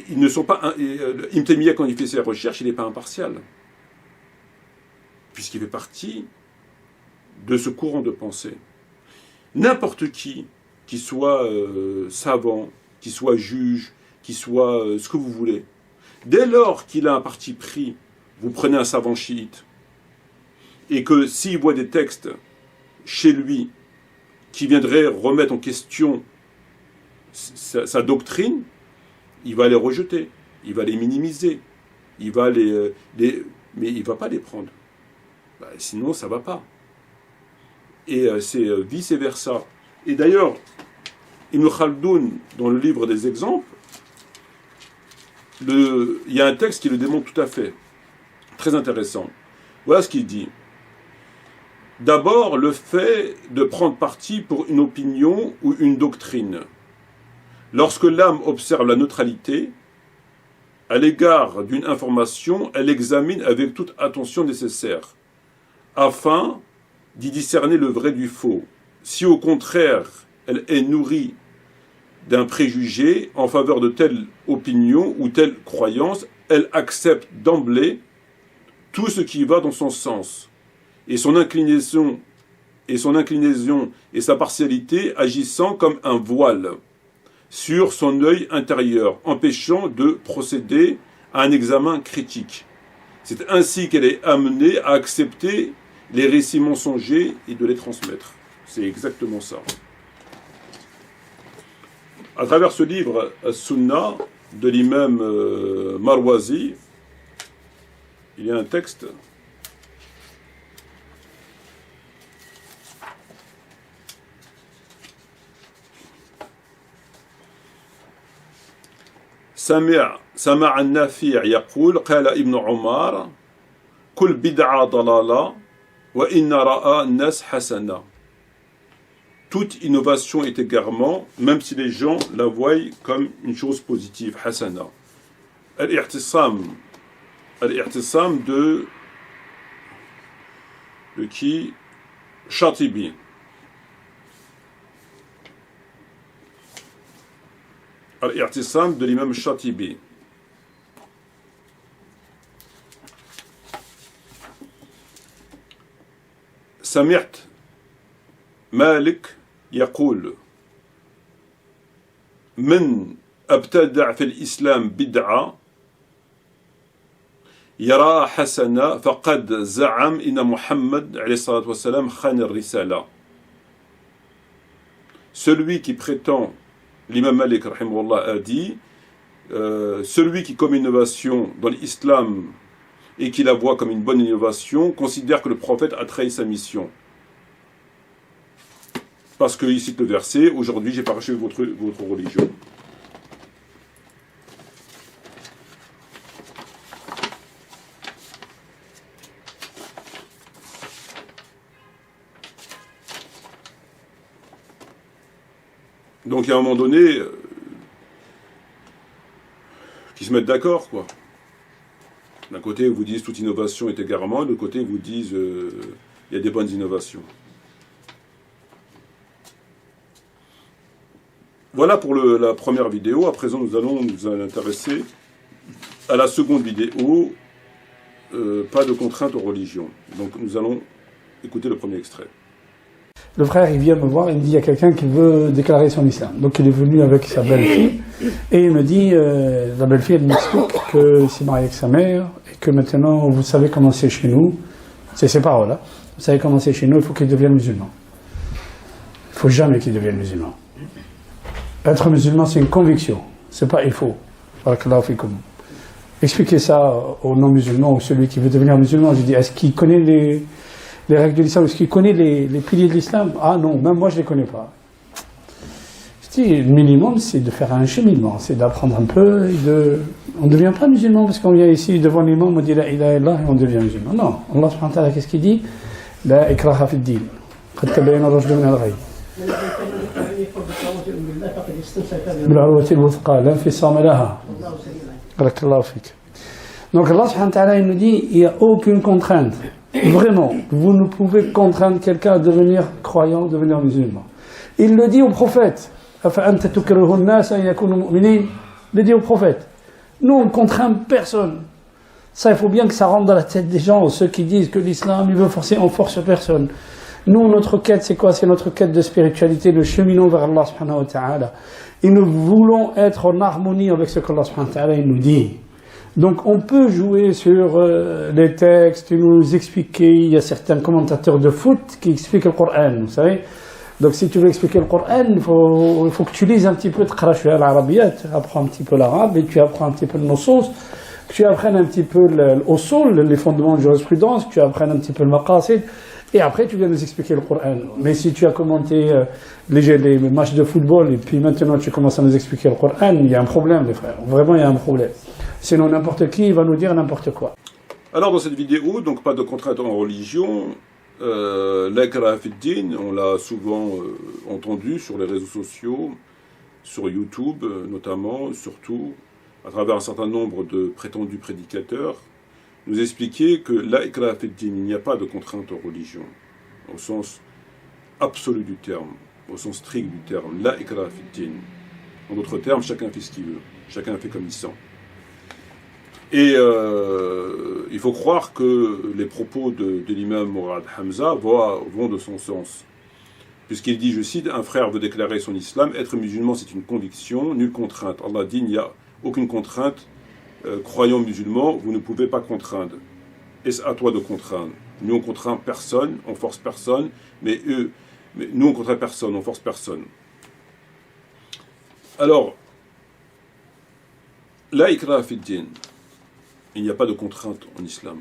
ils ne sont pas... Ibn Taymiyya, quand il fait ses recherches, il n'est pas impartial. Puisqu'il fait partie de ce courant de pensée. N'importe qui soit savant, qui soit juge, qui soit ce que vous voulez, dès lors qu'il a un parti pris, vous prenez un savant chiite, et que s'il voit des textes chez lui qui viendraient remettre en question sa doctrine, il va les rejeter, il va les minimiser, il va mais il ne va pas les prendre. Sinon, ça ne va pas. Et c'est vice-versa. Et d'ailleurs, Ibn Khaldoun, dans le livre des exemples, il y a un texte qui le démontre tout à fait. Très intéressant. Voilà ce qu'il dit. D'abord, le fait de prendre parti pour une opinion ou une doctrine. Lorsque l'âme observe la neutralité, à l'égard d'une information, elle examine avec toute attention nécessaire, afin d'y discerner le vrai du faux. Si au contraire, elle est nourrie d'un préjugé en faveur de telle opinion ou telle croyance, elle accepte d'emblée tout ce qui va dans son sens, et son inclinaison et sa partialité agissant comme un voile sur son œil intérieur, empêchant de procéder à un examen critique. C'est ainsi qu'elle est amenée à accepter les récits mensongers et de les transmettre. C'est exactement ça. À travers ce livre, As-Sunnah, de l'imam Marwazi, il y a un texte سمع النافع يقول قال ابن عمر كل بدعة ضلالة وإن رأى الناس حسنة. Toute innovation est égarement, même si les gens la voient comme une chose positive, hasana. Al-i'tisam de qui? Shatibi. Al-i'tisam de l'imam Shatibi. سمعت مالك يقول من ابتدع في الإسلام بدعة يرى حسنة فقد زعم إن محمد عليه الصلاة والسلام خان الرسالة. Celui qui prétend, l'imam Malik rahimahullah a dit, celui qui commet une innovation dans l'islam et qui la voit comme une bonne innovation considère que le prophète a trahi sa mission. Parce qu'il cite le verset, aujourd'hui j'ai parachevé votre religion. Donc il y a un moment donné, qu'ils se mettent d'accord, quoi. D'un côté, ils vous disent toute innovation est égarement, de l'autre côté, ils vous disent il y a des bonnes innovations. Voilà pour la première vidéo. À présent, nous allons nous intéresser à la seconde vidéo, pas de contrainte aux religions. Donc nous allons écouter le premier extrait. Le frère, il vient me voir, il me dit, il y a quelqu'un qui veut déclarer son islam. Donc il est venu avec sa belle-fille, et il me dit, la belle-fille, elle m'explique que s'est marié avec sa mère, et que maintenant, vous savez comment c'est chez nous, c'est ces paroles, hein. Vous savez comment c'est chez nous, il faut qu'il devienne musulman. Il ne faut jamais qu'il devienne musulman. Être musulman, c'est une conviction, c'est pas il faut. Expliquez ça aux non-musulmans, ou celui qui veut devenir musulman. Je dis, est-ce qu'il connaît les règles de l'islam, est-ce qu'il connaît les piliers de l'islam? Ah non, même moi je ne les connais pas. Je dis, le minimum c'est de faire un cheminement, c'est d'apprendre un peu, on ne devient pas musulman parce qu'on vient ici devant l'imam, on dit la ilaha illallah et on devient musulman. Non, Allah subhanahu wa ta'ala, qu'est-ce qu'il dit? La ikraha fi d-din, qad tabayyana ar-rushdu min al-ghayy. بالعروة الوثقى لا انفصام لها. بارك الله فيك. Donc Allah subhanahu wa ta'ala il nous dit il n'y a aucune contrainte Vraiment, vous ne pouvez contraindre quelqu'un à devenir croyant, devenir musulman. Il le dit au prophète. Il le dit au prophète. Nous, on ne contraint personne. Ça, il faut bien que ça rentre dans la tête des gens, ceux qui disent que l'islam, il veut forcer, on force personne. Nous, notre quête, c'est quoi? C'est notre quête de spiritualité, le cheminot vers Allah subhanahu wa ta'ala. Et nous voulons être en harmonie avec ce qu'Allah subhanahu wa ta'ala nous dit. Donc on peut jouer sur les textes, nous expliquer, il y a certains commentateurs de foot qui expliquent le Coran, vous savez. Donc si tu veux expliquer le Coran, il faut que tu lises un petit peu de Qarashwa al-Arabiyat, tu apprends un petit peu l'arabe et tu apprends un petit peu le Nusus, que tu apprennes un petit peu l'usul, les fondements de jurisprudence, que tu apprennes un petit peu le Maqasid, et après tu viens nous expliquer le Coran. Mais si tu as commenté les matchs de football et puis maintenant tu commences à nous expliquer le Coran, il y a un problème les frères, vraiment il y a un problème. Sinon, n'importe qui va nous dire n'importe quoi. Alors, dans cette vidéo, donc pas de contrainte en religion, l'ikraha fid-din, on l'a souvent entendu sur les réseaux sociaux, sur YouTube notamment, surtout, à travers un certain nombre de prétendus prédicateurs, nous expliquer que l'ikraha fid-din, il n'y a pas de contrainte en religion, au sens absolu du terme, au sens strict du terme, l'ikraha fid-din. En d'autres termes, chacun fait ce qu'il veut, chacun fait comme il sent. Et il faut croire que les propos de l'imam Mourad Hamza vont de son sens. Puisqu'il dit, je cite, un frère veut déclarer son islam, être musulman c'est une conviction, nulle contrainte. Allah dit, il n'y a aucune contrainte, croyant musulman, vous ne pouvez pas contraindre. Est-ce à toi de contraindre? Nous on contraint personne, on force personne, mais nous on contraint personne, on force personne. Alors, la ikraha fid-din, il n'y a pas de contrainte en islam.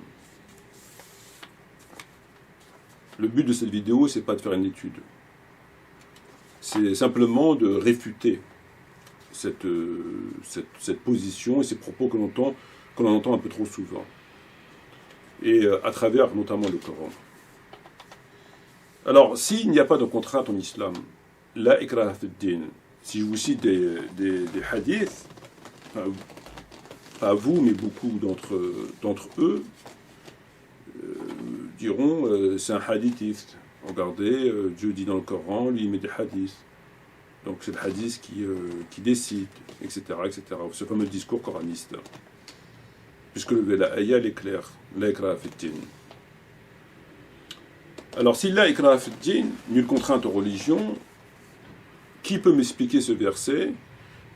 Le but de cette vidéo, c'est pas de faire une étude. C'est simplement de réfuter cette position et ces propos que l'on entend un peu trop souvent. Et à travers notamment le Coran. Alors, s'il n'y a pas de contrainte en islam, la ikraha fid-din, si je vous cite des hadiths, pas vous, mais beaucoup d'entre eux diront c'est un hadithiste. Regardez, Dieu dit dans le Coran, lui il met des hadiths. Donc c'est le hadith qui décide, etc., etc. Ce fameux discours coraniste. Puisque la ayah elle est claire, la ikraha fid-din. Alors si la ikraha fid-din, nulle contrainte aux religions, qui peut m'expliquer ce verset?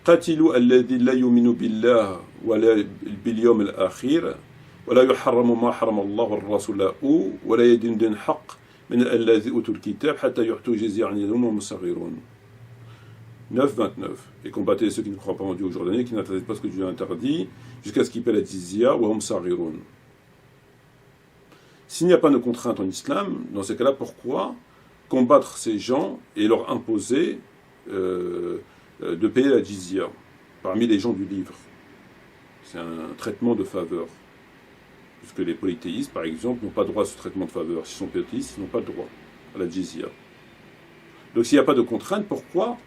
قاتلوا الذي لا يؤمن بالله ولا باليوم الآخر ولا يحرم ما حرم الله والرسول ولا يدين دين حق من الذي أوتوا الكتاب حتى يعطوا جزية عن يد وهم صغيرون. 9-29. Et combattez ceux qui ne croient pas en Dieu aujourd'hui, qui n'interdisent pas ce que Dieu a interdit, jusqu'à ce qu'ils paient la jizya wa hum saghirun. S'il n'y a pas de contrainte en islam, dans ces cas-là, pourquoi combattre ces gens et leur imposer de payer la jizya parmi les gens du livre? C'est un traitement de faveur. Puisque les polythéistes, par exemple, n'ont pas droit à ce traitement de faveur. S'ils sont polythéistes, ils n'ont pas le droit à la jizya. Donc s'il n'y a pas de contrainte, pourquoi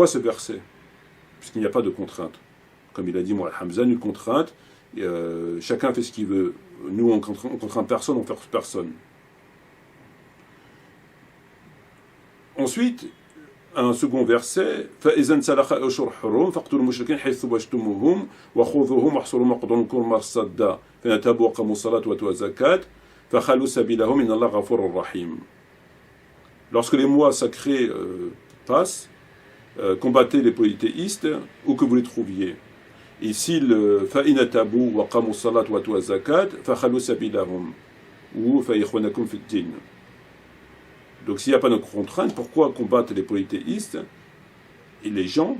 ce verset? Puisqu'il n'y a pas de contrainte. Comme il a dit, moi, Hamza, nulle contrainte, chacun fait ce qu'il veut. Nous, on contraint personne, on force personne. Ensuite, un second verset, فَإِذَا انْسَلَخَ أَشْهُرُ الْحُرُمِ فَاقْتُلُوا الْمُشْرِكِينَ حَيْثُ وَجَدتُّمُوهُمْ وَخُذُوهُمْ وَاحْصُرُوا مَقْدُونَكُمْ مَرْصَدًا فَإِنْ تَابُوا وَأَقَامُوا الصَّلَاةَ وَآتَوُا الزَّكَاةَ فَخَلُّوا سَبِيلَهُمْ إِنَّ اللَّهَ غَفُورٌ رَحِيمٌ. Lorsque les mois sacrés passent, combattez les polythéistes où que vous les trouviez. Et s'ils فَإِنْ تَابُوا وَأَقَامُوا الصَّلَاةَ وَآتَوُا الزَّكَاةَ فَخَلُّوا سَبِيلَهُمْ ou فَإِخْوَانَكُمْ فِي الدِّينِ. Donc s'il n'y a pas de contrainte, pourquoi combattre les polythéistes et les gens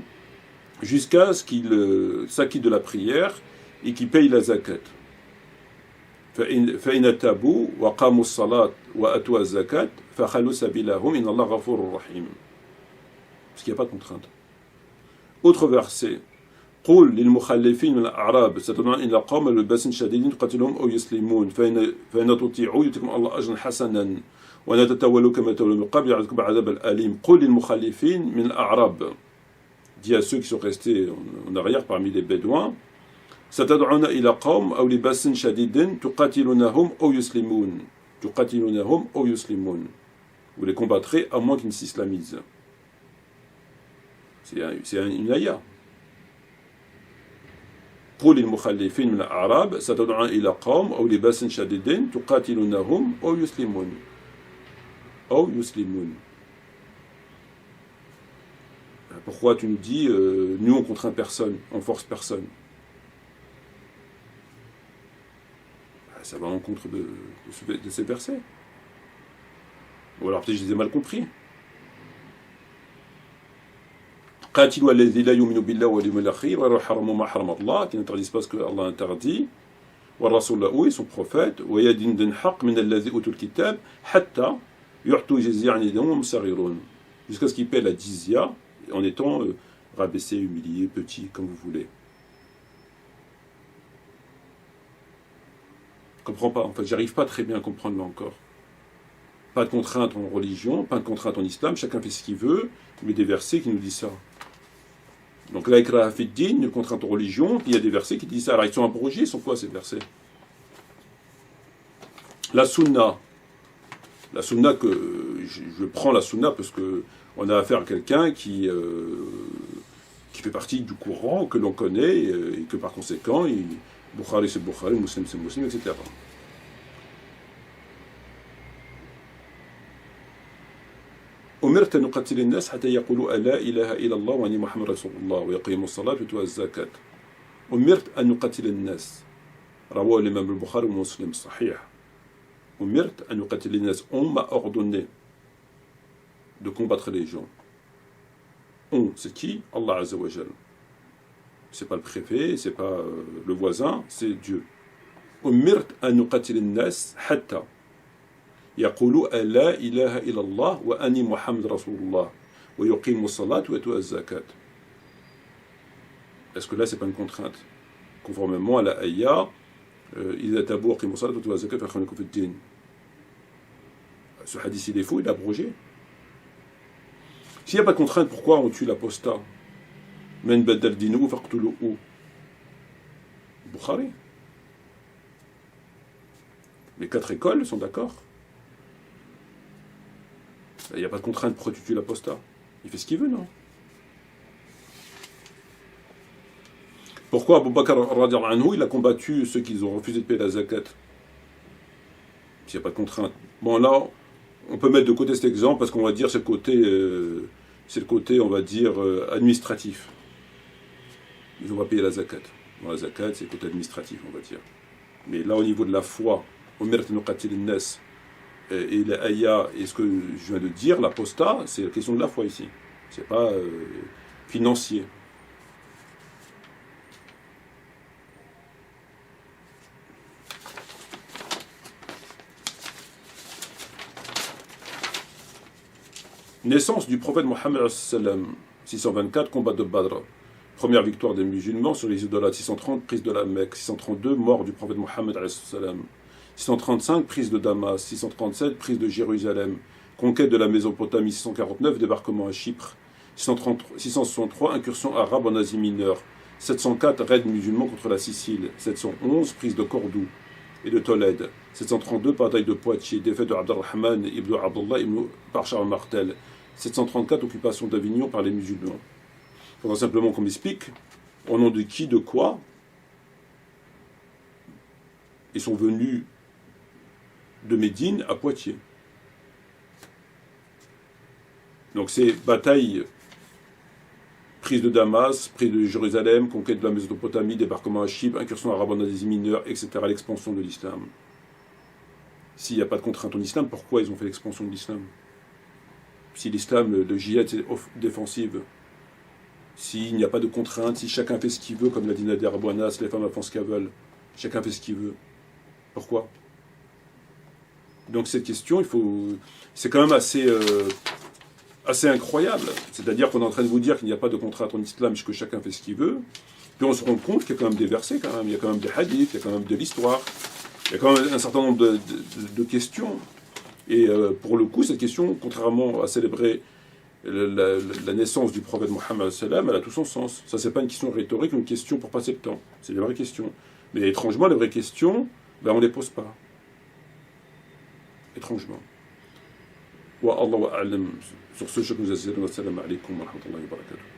jusqu'à ce qu'ils s'acquittent de la prière et qu'ils payent la zakat? فَإِنْ تَابُوا وَأَقَامُوا الصَّلَاةَ وَآتَوُا الزَّكَاةَ فَخَلُّوا سَبِيلَهُمْ إِنَّ اللَّهَ غَفُورٌ رَحِيمٌ. Parce qu'il n'y a pas de contrainte. Autre verset. قُلْ لِلْمُخَلِّفِينَ مِنَ الْأَعْرَابِ سَتَدْعُونَ إِلَىٰ قَوْمٍ بَأْسٍ شَدِيدٍ تُقَاتِلُوهُمْ أَوْ يُسْلِمُونَ فَإِنْ تُطِيعُوا يُؤْتِكُمْ اللَّهُ أَجْرًا حَسَنًا وَلَا تَتَوَلَّوْا كَمَا تَوَلَّوْا مِنْ قَبْلُ يَعِظُكُمْ عَذَابًا أَلِيمًا. قُلْ لِلْمُخَلِّفِينَ مِنَ الْأَعْرَابِ. Dit à ceux qui sont restés en arrière parmi les Bédouins, ستدعون إلى قوم أو لباس شديد تقاتلونهم أو يسلمون. تقاتلونهم أو يسلمون. Vous les combattrez à moins qu'ils ne s'islamisent. C'est une ayah. قل المخلفين من الأعراب ستدعون إلى قوم أو لباس شديد تقاتلونهم أو يسلمون. أو يسلمون. Pourquoi tu nous dis nous on contraint personne, on force personne? Ça va en contre de ces versets. Ou alors peut-être je les ai mal compris. قاتلوا الذين لا يؤمنوا بالله واليوم الآخر ويحرموا ما حرم الله, qui n'interdisent pas ce que Allah interdit, والرسول له et son prophète, ويدين حق من الذين أوتوا الكتاب حتى يعطوا جزية عن يدهم وهم صغيرون, jusqu'à ce qu'ils paient la jizya en étant rabaissés, humiliés, petits, comme vous voulez. Je comprends pas, en fait, j'arrive pas très bien à comprendre là encore. Pas de contrainte en religion, pas de contrainte en islam, chacun fait ce qu'il veut, mais des versets qui nous disent ça. Donc là, ikraha fi ddin, une contrainte en religion, il y a des versets qui disent ça. Alors ils sont abrogés, ils sont quoi ces versets? La sunna que je prends la sunna parce que on a affaire à quelqu'un qui fait partie du courant, que l'on connaît, et que par conséquent, Bukhari c'est Bukhari, Muslim c'est Muslim, etc. أمرت أن نقتل الناس حتى يقولوا لا إله إلا الله وأني محمد رسول الله ويقيموا الصلاة ويؤتوا الزكاة. أمرت أن نقتل الناس. رواه الإمام البخاري ومسلم صحيح. أمرت أن نقتل الناس. On m'a ordonné de combattre les gens. On, c'est qui? Allah Azza wa Jal. C'est pas le préfet, c'est pas le voisin, c'est Dieu. أمرت أن نقتل الناس حتى يقولوا لا إله إلا الله وأني محمد رسول الله ويقيموا الصلاة ويؤتوا الزكاة. Est-ce que là c'est pas une contrainte? Conformément à la ayah, إذا تابوا وقيموا الصلاة ويؤتوا الزكاة فإخوانكم في الدين. Ce hadith il est faux, il est abrogé. S'il n'y a pas de contrainte, pourquoi on tue l'apostat? Men baddal dinahu faqtuluhu. Bukhari. Les 4 écoles sont d'accord. Il n'y a pas de contrainte, pourquoi tu tues l'apostat? Il fait ce qu'il veut, non? Pourquoi Abu Bakr radiyallahu anhu, il a combattu ceux qui ont refusé de payer la zakat? S'il n'y a pas de contrainte. Bon, là, on peut mettre de côté cet exemple parce qu'on va dire c'est le côté, on va dire, administratif. Ils ont pas payé la zakat. Bon, la zakat, c'est le côté administratif, on va dire. Mais là, au niveau de la foi, Umirt nuqatil an-nas, et la ayah, et ce que je viens de dire, l'apostat, c'est la question de la foi ici. C'est pas financier. Naissance du prophète Mohammed 624, combat de Badr. Première victoire des musulmans sur les idolâtres. 630, prise de la Mecque. 632, mort du prophète Mohammed 635, prise de Damas. 637, prise de Jérusalem. Conquête de la Mésopotamie. 649, débarquement à Chypre. 663, incursion arabe en Asie mineure. 704, raid musulman contre la Sicile. 711, prise de Cordoue et de Tolède. 732, bataille de Poitiers, défaite de Abdurrahman ibn Abdullah par Charles Martel. 734, occupation d'Avignon par les musulmans. Il faudra simplement qu'on m'explique au nom de qui, de quoi ils sont venus de Médine à Poitiers. Donc c'est bataille, prise de Damas, prise de Jérusalem, conquête de la Mésopotamie, débarquement à Chypre, incursion arabe en Asie mineure, etc., l'expansion de l'islam. S'il n'y a pas de contrainte en islam, pourquoi ils ont fait l'expansion de l'islam? Si l'islam, le djihad, c'est défensive, s'il n'y a pas de contrainte, si chacun fait ce qu'il veut, comme l'a dit Nader Abouanas, les femmes font ce qu'elles veulent, chacun fait ce qu'il veut. Pourquoi? Donc cette question, c'est quand même assez incroyable. C'est-à-dire qu'on est en train de vous dire qu'il n'y a pas de contrainte en islam, puisque chacun fait ce qu'il veut. Puis on se rend compte qu'il y a quand même des versets, quand même. Il y a quand même des hadiths, il y a quand même de l'histoire. Il y a quand même un certain nombre de questions. Et pour le coup, cette question, contrairement à célébrer la naissance du prophète Mohammed, elle a tout son sens. Ça, c'est pas une question rhétorique, une question pour passer le temps. C'est des vraies questions. Mais étrangement, les vraies questions, ben, on ne les pose pas. Étrangement. Wa Allahu a'lam. Sur ce, je vous assure, wa salam alaikum wa rahmatullahi wa barakatuh.